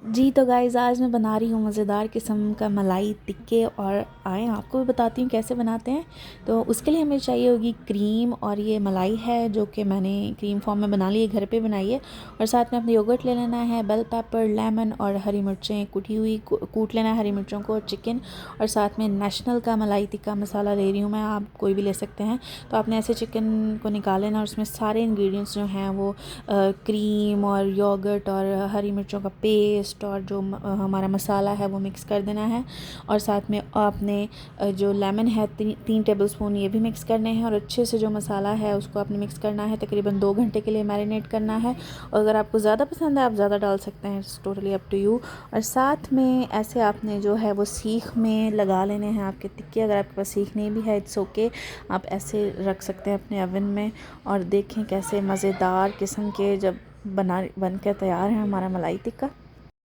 जी तो गाइज़ आज मैं बना रही हूँ मज़ेदार किस्म का मलाई टिक्के और आए आपको भी बताती हूँ कैसे बनाते हैं। तो उसके लिए हमें चाहिए होगी क्रीम और ये मलाई है जो कि मैंने क्रीम फॉर्म में बना ली है, घर पे बनाई है। और साथ में अपने योगर्ट ले लेना है, बेल पेपर, लेमन और हरी मिर्चें कुटी हुई कूट लेना है हरी मिर्चों को, चिकन और साथ में नेशनल का मलाई टिक्का मसाला ले रही हूँ मैं, आप कोई भी ले सकते हैं। तो आपने ऐसे चिकन को निकाल लेना और उसमें सारे इंग्रेडिएंट्स जो हैं वो क्रीम और योगर्ट और हरी मिर्चों का पेस्ट और जो हमारा मसाला है वो मिक्स कर देना है। और साथ में आपने जो लेमन है 3 टेबलस्पून ये भी मिक्स करने हैं और अच्छे से जो मसाला है उसको आपने मिक्स करना है। तकरीबन 2 घंटे के लिए मैरिनेट करना है और अगर आपको ज़्यादा पसंद है आप ज़्यादा डाल सकते हैं, it's totally up to you. और साथ में ऐसे आपने जो है वो सीख में लगा लेने हैं आपके टिक्के। अगर आपके पास सीख नहीं भी है इट्स ओके, आप ऐसे रख सकते हैं अपने ओवन में। और देखें कैसे मज़ेदार किस्म के जब बन के तैयार है हमारा मलाई टिक्का।